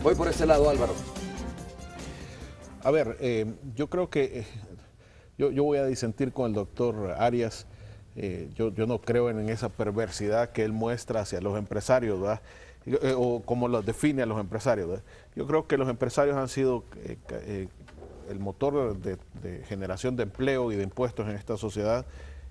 Voy por ese lado, Álvaro. A ver, yo creo que yo voy a disentir con el doctor Arias. Yo no creo en esa perversidad que él muestra hacia los empresarios, ¿verdad? O como los define a los empresarios, ¿verdad? Yo creo que los empresarios han sido el motor de generación de empleo y de impuestos en esta sociedad.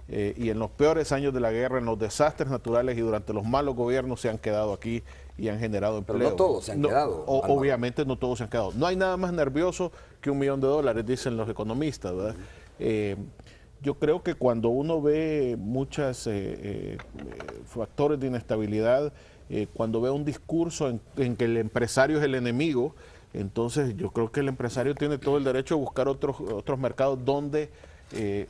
Y en los peores años de la guerra, en los desastres naturales y durante los malos gobiernos se han quedado aquí y han generado empleo. Pero no todos se han quedado. Obviamente no todos se han quedado. No hay nada más nervioso que $1.000.000, dicen los economistas, ¿verdad? Yo creo que cuando uno ve muchos factores de inestabilidad, cuando ve un discurso en que el empresario es el enemigo, entonces yo creo que el empresario tiene todo el derecho a buscar otros mercados donde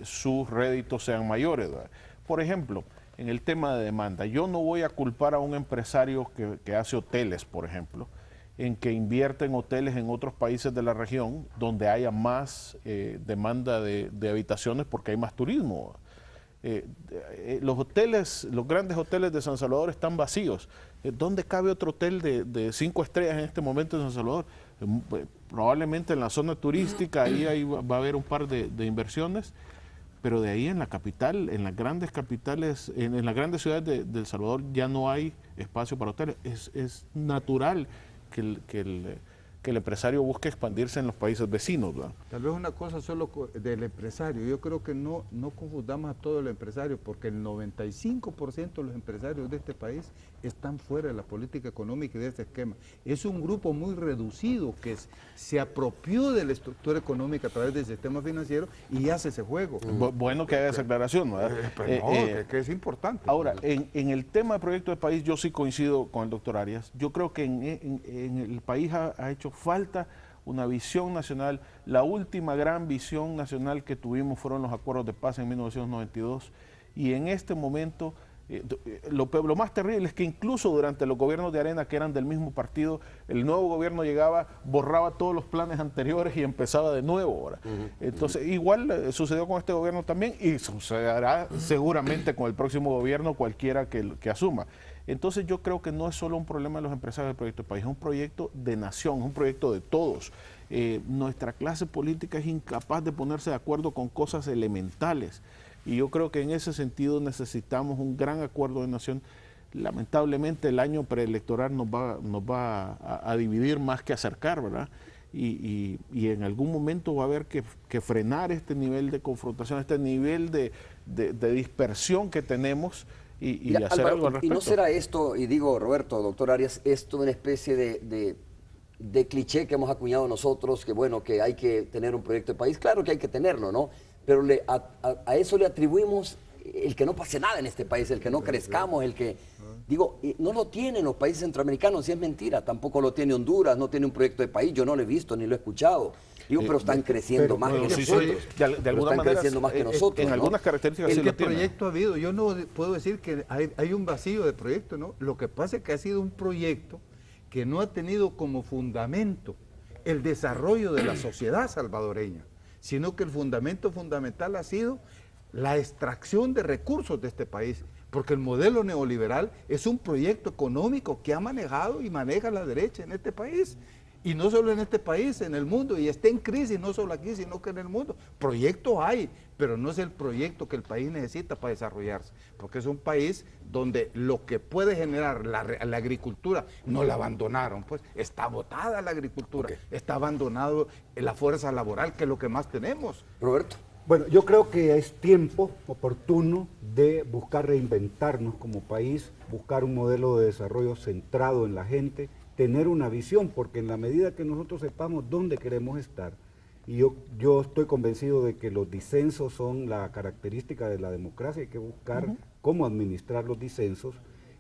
sus réditos sean mayores, ¿verdad? Por ejemplo, en el tema de demanda, yo no voy a culpar a un empresario que hace hoteles, por ejemplo, en que invierte en hoteles en otros países de la región donde haya más demanda de habitaciones porque hay más turismo. Los hoteles, los grandes hoteles de San Salvador están vacíos. ¿Dónde cabe otro hotel de 5 estrellas en este momento en San Salvador? Probablemente en la zona turística, ahí va a haber un par de inversiones, pero de ahí en la capital, en las grandes capitales, en las grandes ciudades de El Salvador ya no hay espacio para hoteles. Es natural que el empresario busque expandirse en los países vecinos, ¿verdad? Tal vez una cosa solo del empresario. Yo creo que no confundamos a todo el empresario, porque el 95% de los empresarios de este país están fuera de la política económica y de este esquema. Es un grupo muy reducido que se apropió de la estructura económica a través del sistema financiero y hace ese juego. Bueno que haga esa aclaración, ¿verdad? Que es importante. Ahora, en el tema de proyecto de país, yo sí coincido con el doctor Arias. Yo creo que en el país ha hecho falta una visión nacional. La última gran visión nacional que tuvimos fueron los acuerdos de paz en 1992, y en este momento lo más terrible es que incluso durante los gobiernos de Arena, que eran del mismo partido, el nuevo gobierno llegaba, borraba todos los planes anteriores y empezaba de nuevo ahora. Entonces, igual sucedió con este gobierno también, y sucederá seguramente con el próximo gobierno, cualquiera que asuma. Entonces yo creo que no es solo un problema de los empresarios del proyecto de país, es un proyecto de nación, es un proyecto de todos. Nuestra clase política es incapaz de ponerse de acuerdo con cosas elementales, y yo creo que en ese sentido necesitamos un gran acuerdo de nación. Lamentablemente el año preelectoral nos va a dividir más que acercar, ¿verdad? Y en algún momento va a haber que frenar este nivel de confrontación, este nivel de dispersión que tenemos, y Mira, hacer Álvaro, algo al respecto. ¿y no será esto, y digo, Roberto, doctor Arias, esto una especie de cliché que hemos acuñado nosotros, que bueno, que hay que tener un proyecto de país? Claro que hay que tenerlo, ¿no? Pero a eso le atribuimos el que no pase nada en este país, el que no crezcamos, el que... Digo, no lo tienen los países centroamericanos, si es mentira. Tampoco lo tiene Honduras, no tiene un proyecto de país. Yo no lo he visto ni lo he escuchado. Digo, pero están creciendo más que nosotros. De alguna manera, creciendo más que nosotros, en ¿no? algunas características sí ¿Qué lo tienen. proyecto ha habido? Yo no puedo decir que hay un vacío de proyecto, ¿no? Lo que pasa es que ha sido un proyecto que no ha tenido como fundamento el desarrollo de la sociedad salvadoreña, sino que el fundamento fundamental ha sido la extracción de recursos de este país, porque el modelo neoliberal es un proyecto económico que ha manejado y maneja la derecha en este país, y no solo en este país, en el mundo, y está en crisis, no solo aquí, sino que en el mundo. Proyectos hay, pero no es el proyecto que el país necesita para desarrollarse, porque es un país donde lo que puede generar la agricultura, no la abandonaron, pues está botada la agricultura, está abandonado la fuerza laboral, que es lo que más tenemos. Roberto. Bueno, yo creo que es tiempo oportuno de buscar reinventarnos como país, buscar un modelo de desarrollo centrado en la gente, tener una visión, porque en la medida que nosotros sepamos dónde queremos estar, y yo estoy convencido de que los disensos son la característica de la democracia, hay que buscar cómo administrar los disensos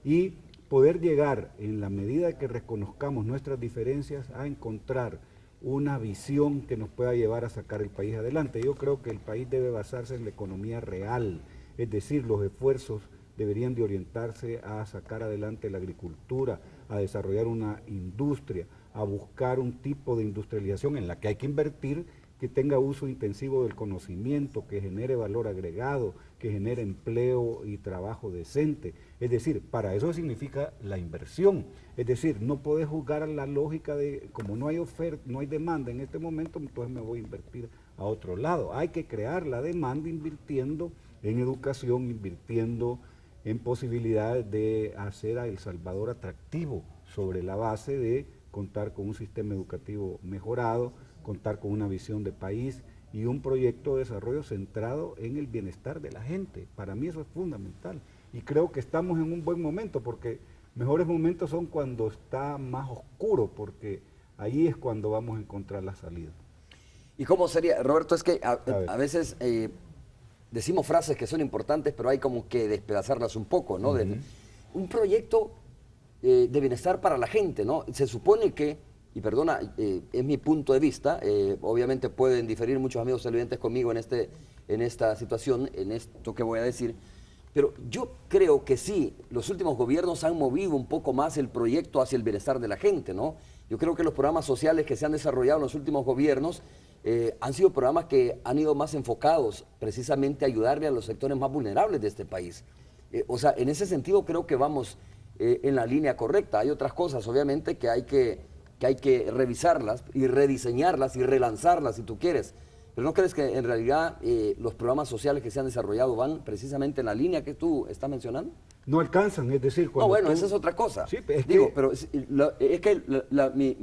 y poder llegar, en la medida que reconozcamos nuestras diferencias, a encontrar una visión que nos pueda llevar a sacar el país adelante. Yo creo que el país debe basarse en la economía real, es decir, los esfuerzos deberían de orientarse a sacar adelante la agricultura, a desarrollar una industria, a buscar un tipo de industrialización en la que hay que invertir, que tenga uso intensivo del conocimiento, que genere valor agregado, que genere empleo y trabajo decente. Es decir, para eso significa la inversión. Es decir, no puedes jugar a la lógica de, como no hay oferta, no hay demanda en este momento, entonces me voy a invertir a otro lado. Hay que crear la demanda invirtiendo en educación, invirtiendo en posibilidades de hacer a El Salvador atractivo sobre la base de contar con un sistema educativo mejorado, contar con una visión de país y un proyecto de desarrollo centrado en el bienestar de la gente. Para mí eso es fundamental y creo que estamos en un buen momento, porque mejores momentos son cuando está más oscuro, porque ahí es cuando vamos a encontrar la salida. ¿Y cómo sería, Roberto? Es que a veces decimos frases que son importantes, pero hay como que despedazarlas un poco, ¿no? Un proyecto de bienestar para la gente, ¿no? Se supone que, y perdona, es mi punto de vista, obviamente pueden diferir muchos amigos televidentes conmigo en esta situación, en esto que voy a decir, pero yo creo que sí, los últimos gobiernos han movido un poco más el proyecto hacia el bienestar de la gente, ¿no? Yo creo que los programas sociales que se han desarrollado en los últimos gobiernos han sido programas que han ido más enfocados precisamente a ayudarle a los sectores más vulnerables de este país. O sea, en ese sentido creo que vamos en la línea correcta. Hay otras cosas, obviamente, que hay que revisarlas y rediseñarlas y relanzarlas, si tú quieres. ¿Pero no crees que en realidad los programas sociales que se han desarrollado van precisamente en la línea que tú estás mencionando? No alcanzan, es decir, cuando no, bueno, esa es otra cosa. Sí, es Digo, que... pero es que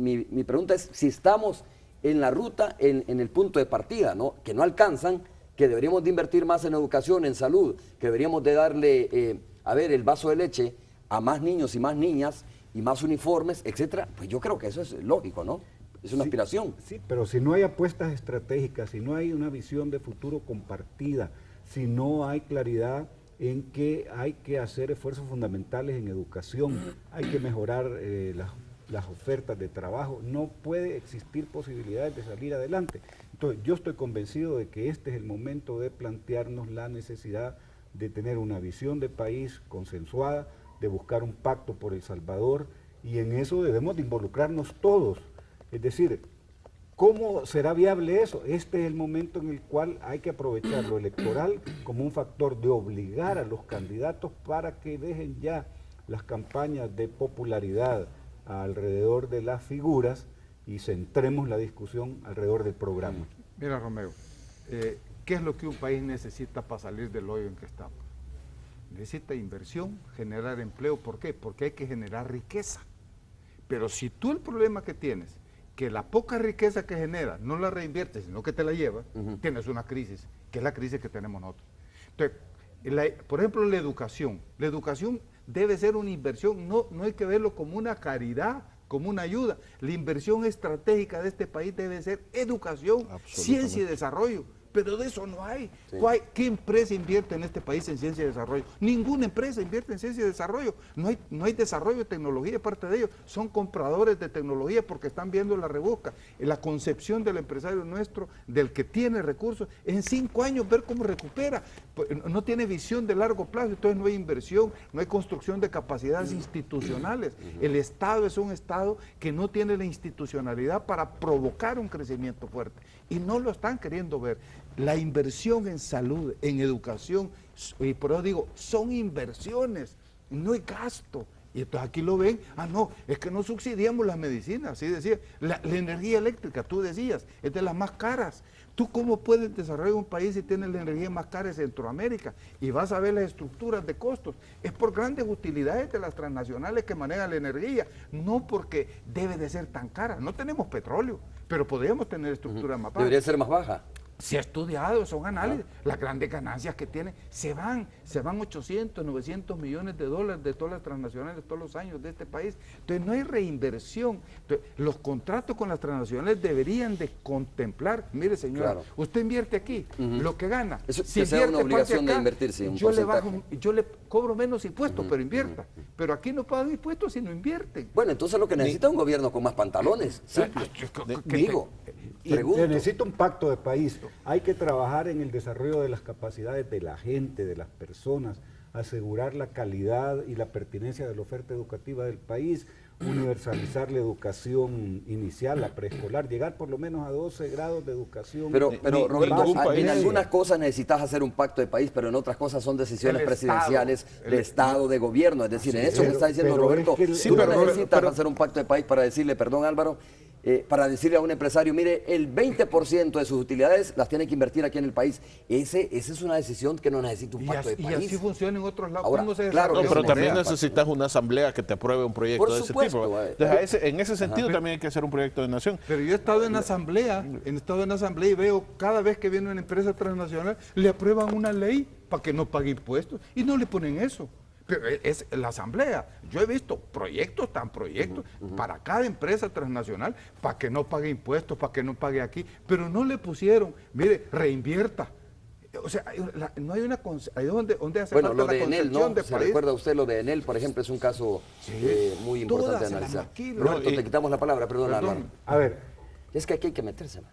mi pregunta es si estamos en la ruta, en el punto de partida, ¿no? Que no alcanzan, que deberíamos de invertir más en educación, en salud, que deberíamos de darle, el vaso de leche a más niños y más niñas y más uniformes, etcétera. Pues yo creo que eso es lógico, ¿no? Es una aspiración. Sí, pero si no hay apuestas estratégicas, si no hay una visión de futuro compartida, si no hay claridad en que hay que hacer esfuerzos fundamentales en educación, hay que mejorar las ofertas de trabajo, no puede existir posibilidades de salir adelante. Entonces, yo estoy convencido de que este es el momento de plantearnos la necesidad de tener una visión de país consensuada, de buscar un pacto por El Salvador, y en eso debemos de involucrarnos todos. Es decir, ¿cómo será viable eso? Este es el momento en el cual hay que aprovechar lo electoral como un factor de obligar a los candidatos para que dejen ya las campañas de popularidad alrededor de las figuras y centremos la discusión alrededor del programa. Mira, Romeo, ¿qué es lo que un país necesita para salir del hoyo en que estamos? Necesita inversión, generar empleo. ¿Por qué? Porque hay que generar riqueza. Pero si tú el problema que tienes, que la poca riqueza que genera no la reinviertes, sino que te la lleva, tienes una crisis, que es la crisis que tenemos nosotros. Entonces, por ejemplo, la educación. La educación debe ser una inversión, no hay que verlo como una caridad, como una ayuda. La inversión estratégica de este país debe ser educación, ciencia y desarrollo. Pero de eso no hay. Sí. ¿Qué empresa invierte en este país en ciencia y desarrollo? Ninguna empresa invierte en ciencia y desarrollo. No hay desarrollo de tecnología de parte de ellos. Son compradores de tecnología porque están viendo la rebusca. La concepción del empresario nuestro, del que tiene recursos, en 5 años ver cómo recupera. No tiene visión de largo plazo, entonces no hay inversión, no hay construcción de capacidades institucionales. El Estado es un Estado que no tiene la institucionalidad para provocar un crecimiento fuerte. Y no lo están queriendo ver. La inversión en salud, en educación, y por eso digo, son inversiones, no hay gasto. Y entonces aquí lo ven, no, es que no subsidiamos las medicinas, así decía. La energía eléctrica, tú decías, es de las más caras. ¿Tú cómo puedes desarrollar un país si tienes la energía más cara en Centroamérica? Y vas a ver las estructuras de costos. Es por grandes utilidades de las transnacionales que manejan la energía, no porque debe de ser tan cara. No tenemos petróleo, pero podríamos tener estructuras más bajas. Debería ser más baja. Se ha estudiado, son análisis, las grandes ganancias que tienen, se van 800, 900 millones de dólares de todas las transnacionales todos los años de este país. Entonces no hay reinversión. Entonces, los contratos con las transnacionales deberían de contemplar, mire señora, usted invierte aquí, lo que gana. Eso si sea una obligación acá, de invertir, sí, yo le cobro menos impuestos, pero invierta. Pero aquí no pagan impuestos si no invierten. Bueno, entonces lo que necesita es un gobierno con más pantalones. Sí, digo. Se necesita un pacto de país. Hay que trabajar en el desarrollo de las capacidades de la gente, de las personas, asegurar la calidad y la pertinencia de la oferta educativa del país, universalizar la educación inicial, la preescolar, llegar por lo menos a 12 grados de educación. Pero Roberto, en media. algunas cosas necesitas hacer un pacto de país, pero en otras cosas son decisiones El presidenciales Estado, de Estado, de gobierno. Es decir, en eso que está diciendo pero Roberto, es que tú no pero- necesitas pero- hacer un pacto de país para decirle, perdón Álvaro, para decirle a un empresario, mire, el 20% de sus utilidades las tiene que invertir aquí en el país. Esa es una decisión que no necesita un pacto de Y país. así funciona en otros lados. Ahora, ¿Cómo se claro, No, desarrolla pero una también idea? necesitas una asamblea que te apruebe un proyecto Por de ese supuesto, tipo. Entonces, en ese sentido también hay que hacer un proyecto de nación. Pero yo he estado en asamblea, y veo cada vez que viene una empresa transnacional, le aprueban una ley para que no pague impuestos y no le ponen eso. Pero es la asamblea. Yo he visto proyectos para cada empresa transnacional para que no pague impuestos, para que no pague aquí, pero no le pusieron, mire, reinvierta. O sea, no hay una ahí donde hace Bueno, falta lo la de Enel, concepción ¿no? de ¿Se país. recuerda usted lo de Enel, por ejemplo? Es un caso muy importante Todas de se las analizar. maquilan. Roberto, No, te quitamos la palabra, perdón, Perdón. Álvaro. A ver, Es que aquí hay que meterse, man.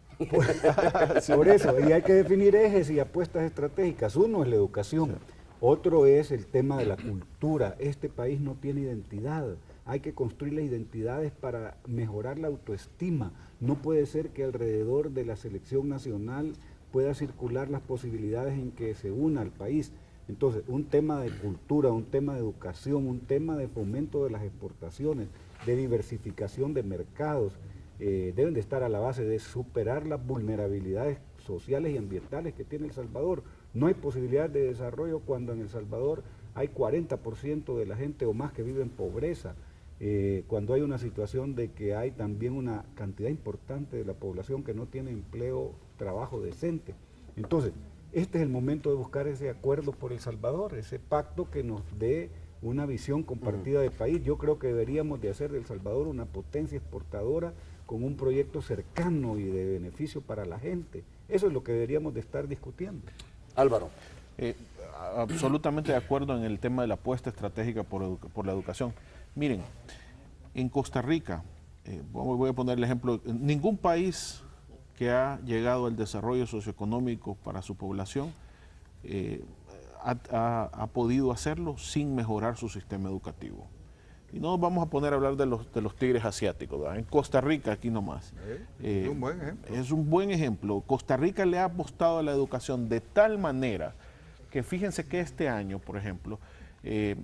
por eso, y hay que definir ejes y apuestas estratégicas. Uno es la educación, otro es el tema de la cultura. Este país no tiene identidad. Hay que construir las identidades para mejorar la autoestima. No puede ser que alrededor de la selección nacional pueda circular las posibilidades en que se una al país. Entonces, un tema de cultura, un tema de educación, un tema de fomento de las exportaciones, de diversificación de mercados, deben de estar a la base de superar las vulnerabilidades sociales y ambientales que tiene El Salvador. No hay posibilidad de desarrollo cuando en El Salvador hay 40% de la gente o más que vive en pobreza, cuando hay una situación de que hay también una cantidad importante de la población que no tiene empleo, trabajo decente. Entonces, este es el momento de buscar ese acuerdo por El Salvador, ese pacto que nos dé una visión compartida de país. Yo creo que deberíamos de hacer de El Salvador una potencia exportadora con un proyecto cercano y de beneficio para la gente. Eso es lo que deberíamos de estar discutiendo. Álvaro. Absolutamente de acuerdo en el tema de la apuesta estratégica por la educación. Miren, en Costa Rica, voy a poner el ejemplo, ningún país que ha llegado al desarrollo socioeconómico para su población ha podido hacerlo sin mejorar su sistema educativo. Y no nos vamos a poner a hablar de los tigres asiáticos, ¿verdad? En Costa Rica, aquí nomás. Es un buen ejemplo. Es un buen ejemplo. Costa Rica le ha apostado a la educación de tal manera que fíjense que este año, por ejemplo,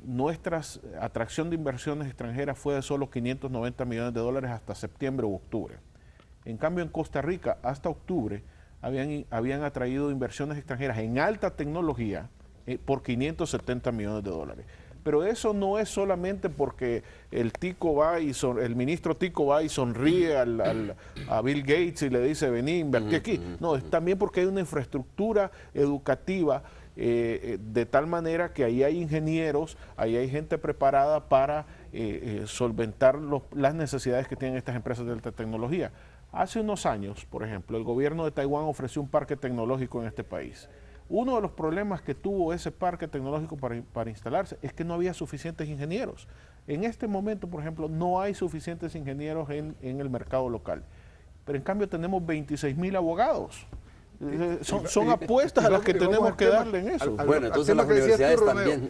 nuestra atracción de inversiones extranjeras fue de solo 590 millones de dólares hasta septiembre u octubre. En cambio, en Costa Rica, hasta octubre, habían atraído inversiones extranjeras en alta tecnología por 570 millones de dólares. Pero eso no es solamente porque el ministro Tico va y sonríe a Bill Gates y le dice, vení, invertí aquí. No, es también porque hay una infraestructura educativa de tal manera que ahí hay ingenieros, ahí hay gente preparada para solventar las necesidades que tienen estas empresas de alta tecnología. Hace unos años, por ejemplo, el gobierno de Taiwán ofreció un parque tecnológico en este país. Uno de los problemas que tuvo ese parque tecnológico para instalarse es que no había suficientes ingenieros. En este momento, por ejemplo, no hay suficientes ingenieros en el mercado local. Pero en cambio tenemos 26,000 abogados. Son apuestas a las que tenemos que darle en eso. Bueno, entonces las universidades también.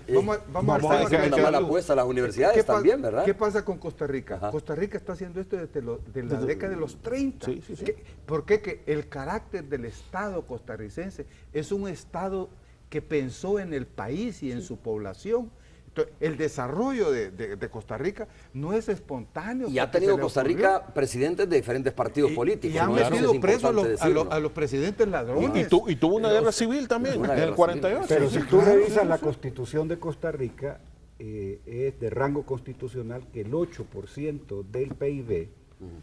Vamos a a hacer una mala apuesta a las universidades también, ¿verdad? ¿Qué pasa con Costa Rica? Ajá. Costa Rica está haciendo esto desde la década de los 30. Sí, sí, sí. ¿Por qué? Que el carácter del Estado costarricense es un Estado que pensó en el país y en su población. Entonces, el desarrollo de Costa Rica no es espontáneo. Y ha porque tenido se le Costa ocurrió. Rica presidentes de diferentes partidos políticos. Y han ¿no? Eso metido es presos importante decirlo. a los presidentes ladrones. Y tuvo una guerra civil también, Una en guerra el 48. Pero Sí, si tú claro, revisas sí, la sí. Constitución de Costa Rica, es de rango constitucional que el 8% del PIB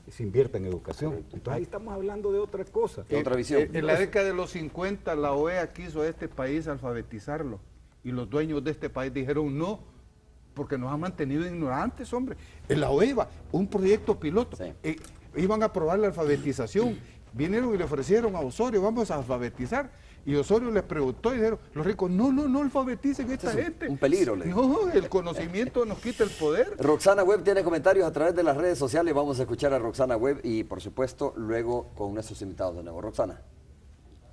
se invierte en educación. Entonces ahí estamos hablando de otra cosa. De otra visión. En la década de los 50 la OEA quiso a este país alfabetizarlo y los dueños de este país dijeron no, porque nos han mantenido ignorantes, hombre. En la OEA, un proyecto piloto, Sí. iban a aprobar la alfabetización, vinieron y le ofrecieron a Osorio, vamos a alfabetizar. Y Osorio les preguntó y dijeron, los ricos, no alfabeticen a esta gente. un peligro, le dijo. No, el conocimiento nos quita el poder. Roxana Webb tiene comentarios a través de las redes sociales. Vamos a escuchar a Roxana Webb y, por supuesto, luego con nuestros invitados de nuevo. Roxana.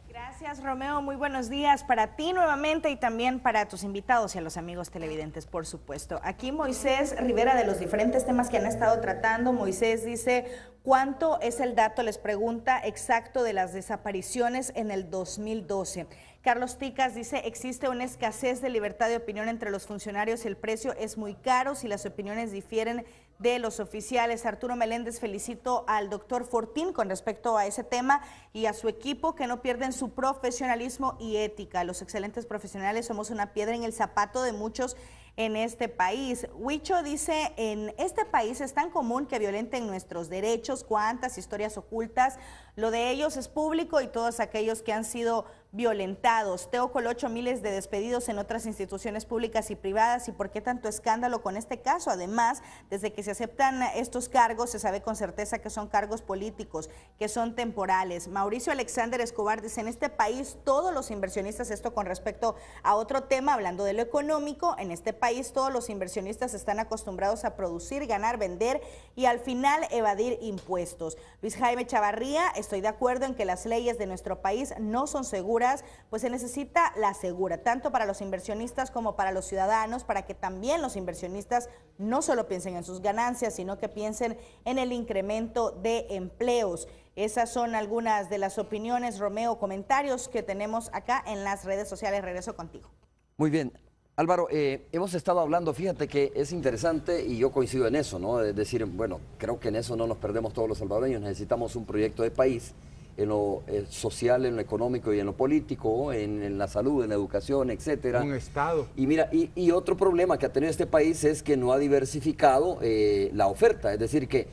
Gracias. Gracias, Romeo. Muy buenos días para ti nuevamente y también para tus invitados y a los amigos televidentes, por supuesto. Aquí Moisés Rivera, de los diferentes temas que han estado tratando, Moisés dice, ¿cuánto es el dato, les pregunta, exacto de las desapariciones en el 2012? Carlos Ticas dice, existe una escasez de libertad de opinión entre los funcionarios y el precio es muy caro si las opiniones difieren de los oficiales. Arturo Meléndez, felicito al doctor Fortín con respecto a ese tema y a su equipo que no pierden su profesionalismo y ética. Los excelentes profesionales somos una piedra en el zapato de muchos en este país. Huicho dice, en este país es tan común que violenten nuestros derechos, cuántas historias ocultas, lo de ellos es público y todos aquellos que han sido violentados. Teo Colocho, miles de despedidos en otras instituciones públicas y privadas, ¿y por qué tanto escándalo con este caso? Además, desde que se aceptan estos cargos, se sabe con certeza que son cargos políticos, que son temporales. Mauricio Alexander Escobar dice, en este país todos los inversionistas, esto con respecto a otro tema, hablando de lo económico, en este país todos los inversionistas están acostumbrados a producir, ganar, vender y al final evadir impuestos. Luis Jaime Chavarría, estoy de acuerdo en que las leyes de nuestro país no son seguras, pues se necesita la segura, tanto para los inversionistas como para los ciudadanos, para que también los inversionistas no solo piensen en sus ganancias, sino que piensen en el incremento de empleos. Esas son algunas de las opiniones, Romeo, comentarios que tenemos acá en las redes sociales. Regreso contigo. Muy bien. Álvaro, hemos estado hablando, fíjate que es interesante y yo coincido en eso, ¿no? Es decir, bueno, creo que en eso no nos perdemos todos los salvadoreños, necesitamos un proyecto de país en lo social, en lo económico y en lo político, en la salud, en la educación, etcétera. Un Estado. Y mira, y otro problema que ha tenido este país es que no ha diversificado la oferta, es decir, que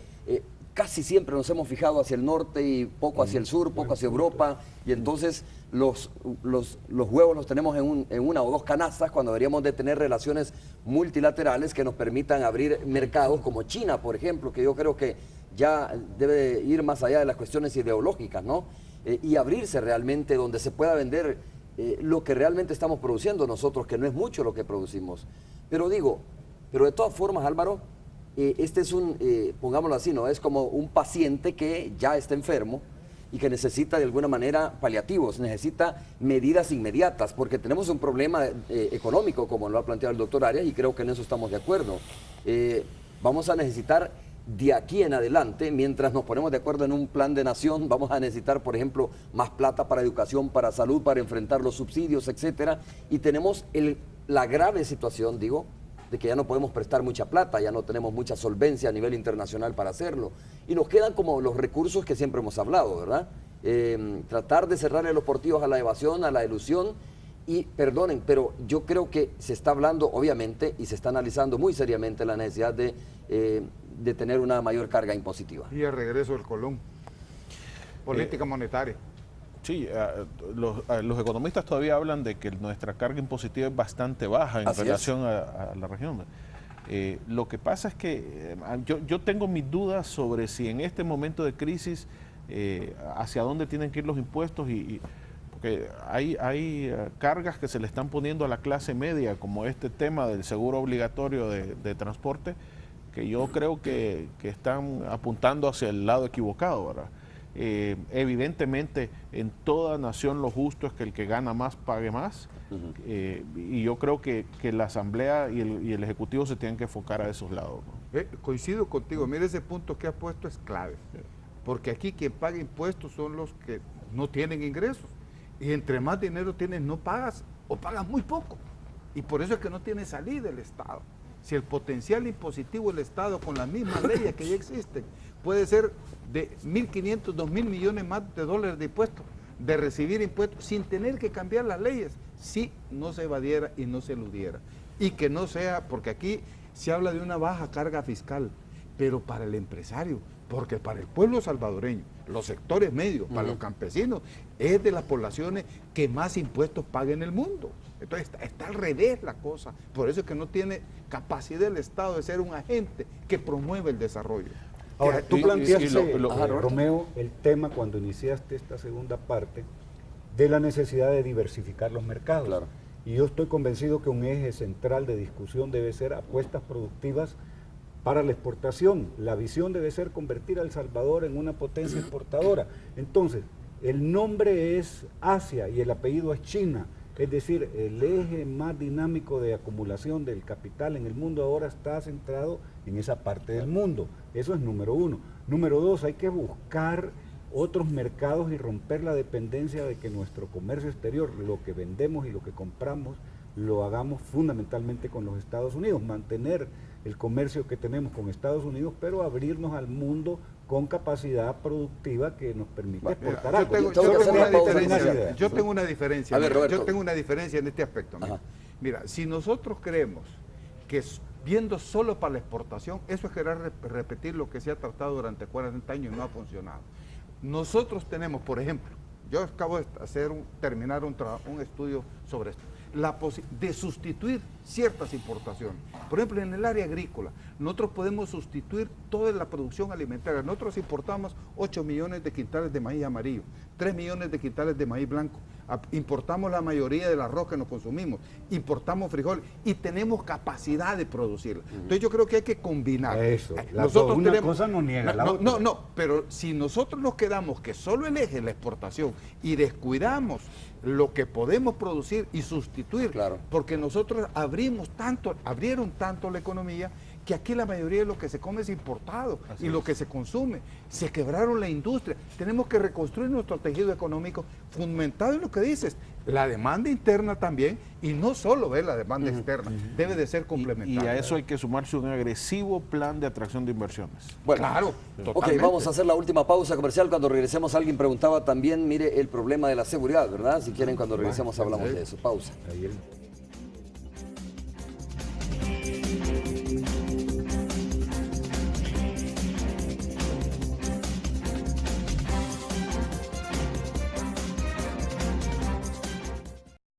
casi siempre nos hemos fijado hacia el norte y poco hacia el sur, poco hacia Europa, y entonces los huevos los tenemos en una o dos canastas cuando deberíamos de tener relaciones multilaterales que nos permitan abrir mercados como China, por ejemplo, que yo creo que ya debe ir más allá de las cuestiones ideológicas, ¿no? Y abrirse realmente donde se pueda vender lo que realmente estamos produciendo nosotros, que no es mucho lo que producimos. Pero de todas formas, Álvaro, este es pongámoslo así, ¿no? Es como un paciente que ya está enfermo y que necesita de alguna manera paliativos, necesita medidas inmediatas, porque tenemos un problema económico, como lo ha planteado el doctor Arias, y creo que en eso estamos de acuerdo. Vamos a necesitar de aquí en adelante, mientras nos ponemos de acuerdo en un plan de nación, vamos a necesitar, por ejemplo, más plata para educación, para salud, para enfrentar los subsidios, etcétera, y tenemos la grave situación, de que ya no podemos prestar mucha plata, ya no tenemos mucha solvencia a nivel internacional para hacerlo. Y nos quedan como los recursos que siempre hemos hablado, ¿verdad? Tratar de cerrarle los portillos a la evasión, a la elusión. Y perdonen, pero yo creo que se está hablando, obviamente, y se está analizando muy seriamente la necesidad de tener una mayor carga impositiva. Y el regreso del Colón. Política monetaria. Sí, los economistas todavía hablan de que nuestra carga impositiva es bastante baja en relación a la región. Lo que pasa es que yo tengo mis dudas sobre si en este momento de crisis hacia dónde tienen que ir los impuestos porque hay cargas que se le están poniendo a la clase media, como este tema del seguro obligatorio de transporte, que yo creo que están apuntando hacia el lado equivocado, ¿verdad? Evidentemente en toda nación lo justo es que el que gana más pague más, y yo creo que la Asamblea y el Ejecutivo se tienen que enfocar a esos lados, ¿no? Coincido contigo, mira, ese punto que has puesto es clave, porque aquí quien paga impuestos son los que no tienen ingresos, y entre más dinero tienes no pagas o pagas muy poco, y por eso es que no tiene salida el Estado. Si el potencial impositivo del Estado con las mismas leyes que ya existen puede ser de 1.500, 2.000 millones más de dólares de impuestos, de recibir impuestos sin tener que cambiar las leyes, si no se evadiera y no se eludiera. Y que no sea, porque aquí se habla de una baja carga fiscal, pero para el empresario, porque para el pueblo salvadoreño, los sectores medios, para los campesinos, es de las poblaciones que más impuestos paga en el mundo. Entonces está al revés la cosa. Por eso es que no tiene capacidad el Estado de ser un agente que promueve el desarrollo. Ahora, tú planteaste, Romeo, Romeo, el tema cuando iniciaste esta segunda parte de la necesidad de diversificar los mercados. Claro. Y yo estoy convencido que un eje central de discusión debe ser apuestas productivas para la exportación. La visión debe ser convertir a El Salvador en una potencia exportadora. Entonces, El nombre es Asia y el apellido es China. Es decir, el eje más dinámico de acumulación del capital en el mundo ahora está centrado en esa parte del mundo. Eso es número uno. Número dos, hay que buscar otros mercados y romper la dependencia de que nuestro comercio exterior, lo que vendemos y lo que compramos, lo hagamos fundamentalmente con los Estados Unidos. Mantener el comercio que tenemos con Estados Unidos, pero abrirnos al mundo con capacidad productiva que nos permite exportar algo. Yo tengo una diferencia. A ver, Roberto. Yo tengo una diferencia en este aspecto. Mira, si nosotros creemos que viendo solo para la exportación, eso es querer repetir lo que se ha tratado durante 40 años y no ha funcionado. Nosotros tenemos, por ejemplo, yo acabo de terminar un estudio sobre esto, de sustituir ciertas importaciones. Por ejemplo, en el área agrícola, nosotros podemos sustituir toda la producción alimentaria. Nosotros importamos 8 millones de quintales de maíz amarillo, 3 millones de quintales de maíz blanco, importamos la mayoría del arroz que nos consumimos, importamos frijoles y tenemos capacidad de producirla. Entonces yo creo que hay que combinar. Eso, nosotros una cosa no niega la otra. No, pero si nosotros nos quedamos que solo el eje es la exportación y descuidamos lo que podemos producir y sustituir, claro, porque nosotros abrieron tanto la economía que aquí la mayoría de lo que se come es importado y lo que se consume. Se quebraron la industria. Tenemos que reconstruir nuestro tejido económico fundamentado en lo que dices, la demanda interna también, y no solo ver la demanda externa, debe de ser complementaria. Y a eso hay que sumarse un agresivo plan de atracción de inversiones. Bueno, claro, ok, totalmente. vamos a hacer la última pausa comercial. Cuando regresemos, alguien preguntaba también, mire, el problema de la seguridad, ¿verdad? Si quieren, cuando regresemos hablamos de eso. Pausa. Ahí el-